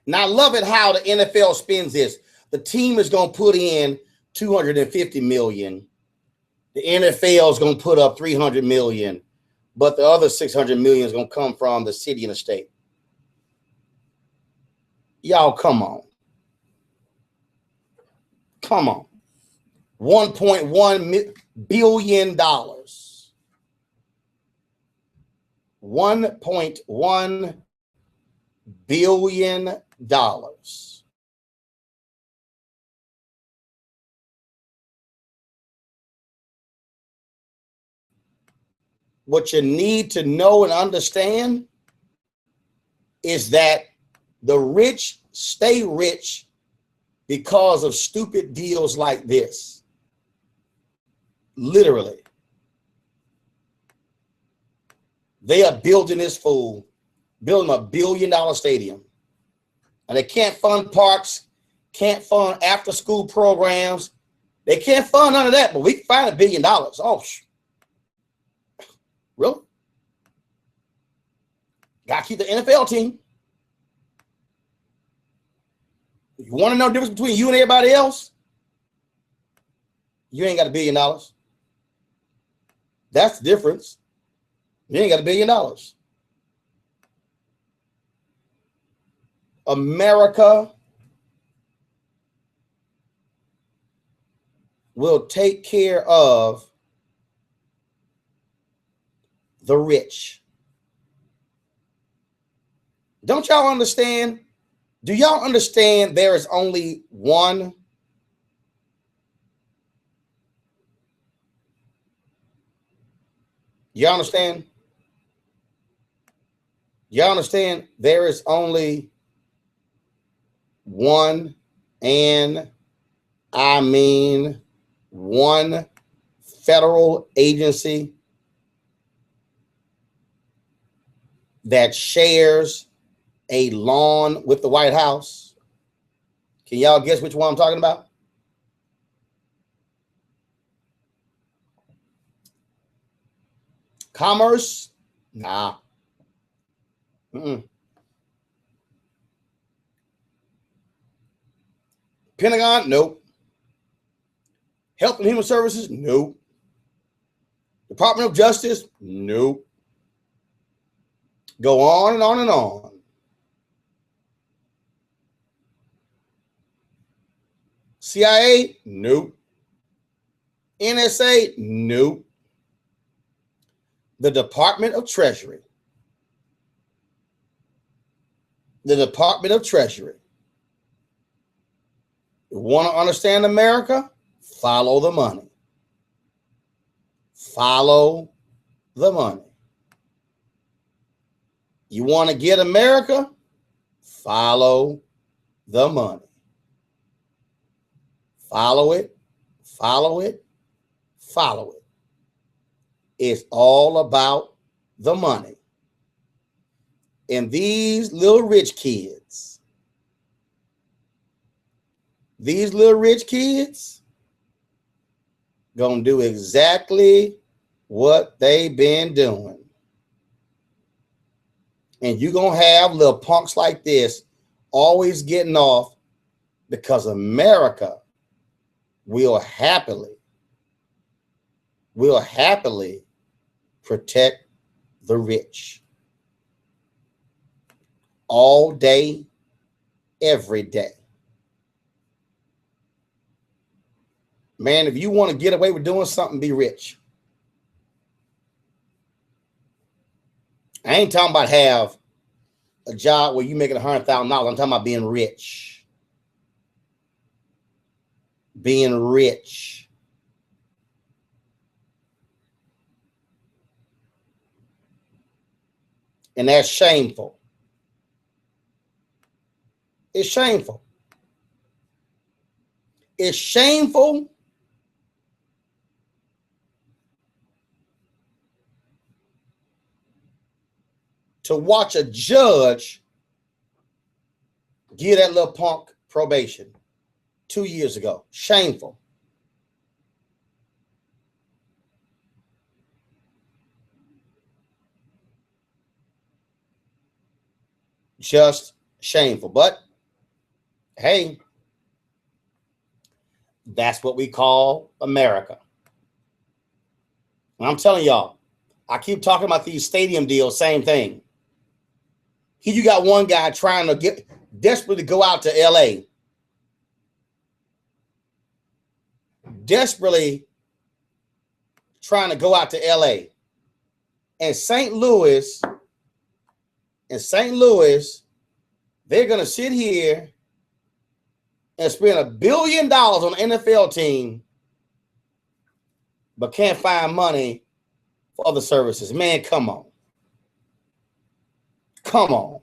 Now, I love it how the NFL spins this. The team is going to put in $250 million. The NFL is going to put up $300 million, but the other $600 million is going to come from the city and the state. Y'all, come on. Come on. $1.1 billion. $1.1 billion. What you need to know and understand is that the rich stay rich because of stupid deals like this. Literally. They are building this fool, building $1 billion stadium. And they can't fund parks, can't fund after school programs. They can't fund none of that, but we can find $1 billion. Oh, really? Got to keep the NFL team. You want to know the difference between you and everybody else? You ain't got $1 billion. That's the difference. You ain't got $1 billion. America will take care of the rich. Don't y'all understand? Do y'all understand there is only one? Y'all understand? Y'all understand there is only one, and I mean one federal agency that shares a lawn with the White House. Can y'all guess which one I'm talking about? Commerce? Nah. Pentagon? Nope. Health and Human Services? Nope. Department of Justice? Nope. Go on and on and on. CIA? Nope. NSA? Nope. The Department of Treasury. The Department of Treasury. You want to understand America? Follow the money. Follow the money. You want to get America? Follow the money. Follow it, follow it, follow it. It's all about the money. And these little rich kids, gonna do exactly what they've been doing. And you're gonna have little punks like this always getting off because America will happily protect the rich all day, every day. Man, if you want to get away with doing something, be rich. I ain't talking about have a job where you're making $100,000. I'm talking about being rich. being rich. And that's shameful. It's shameful. It's shameful to watch a judge give that little punk probation 2 years ago. Shameful. Just shameful. But hey, that's what we call America. And I'm telling y'all, I keep talking about these stadium deals, same thing. Here you got one guy trying to get desperately go out to LA. Desperately trying to go out to LA. And St. Louis, they're going to sit here and spend $1 billion on an NFL team, but can't find money for other services. Man, come on. Come on.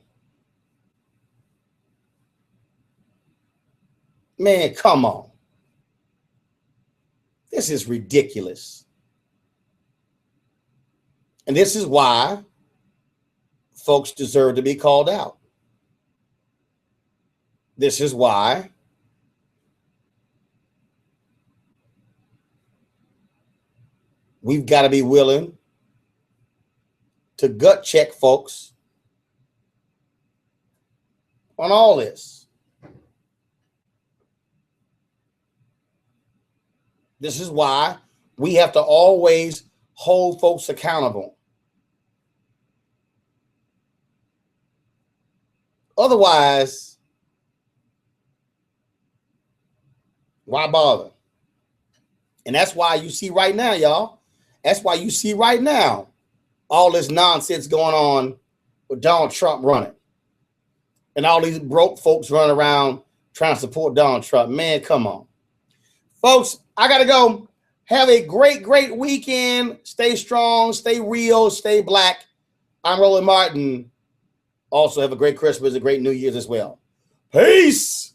Man, come on. This is ridiculous. And this is why folks deserve to be called out. This is why we've got to be willing to gut check folks on all this. This is why we have to always hold folks accountable. Otherwise, why bother? And that's why you see right now, y'all. That's why you see right now all this nonsense going on with Donald Trump running. And all these broke folks running around trying to support Donald Trump. Man, come on. Folks, I got to go. Have a great, great weekend. Stay strong, stay real, stay black. I'm Roland Martin. Also, have a great Christmas, a great New Year's as well. Peace.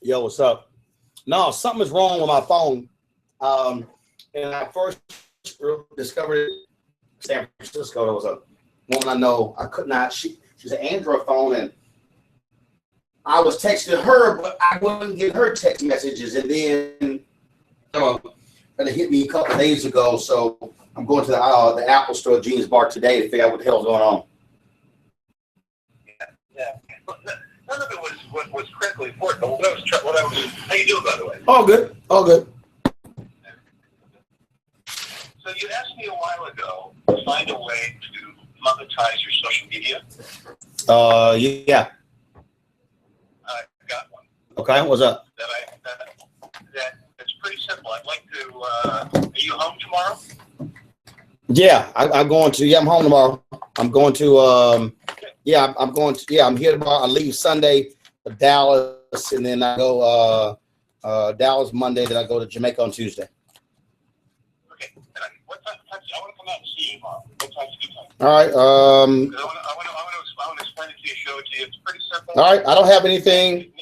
Yo, what's up? No, something is wrong with my phone. And I first discovered it in San Francisco. There was a woman I know. I could not. She's an Android phone, and I was texting her, but I wouldn't get her text messages. And then it hit me a couple of days ago. So I'm going to the Apple Store, Genius Bar today, to figure out what the hell's going on. Yeah. None of it was critically important. But how you doing, by the way? All good. All good. So you asked me a while ago to find a way to monetize your social media. Yeah. I got one. Okay, what's up? That's pretty simple. I'd like to. Are you home tomorrow? Yeah, I'm going to. Yeah, I'm home tomorrow. I'm going to. Yeah, I'm going to. Yeah, I'm here tomorrow. I leave Sunday for Dallas, and then I go Dallas Monday. Then I go to Jamaica on Tuesday. Okay. What time? I want to come out and see you tomorrow. What time's a good time? All right. I want to explain it to you, show it to you. It's pretty simple. All right. I don't have anything.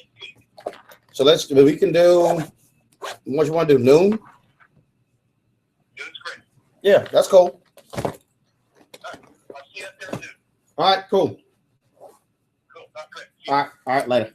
So we can do. What you want to do? Noon? Noon's great. Yeah, that's cool. All right. I'll see you out there at noon. All right. Cool. Cool. Not great. All right. Later.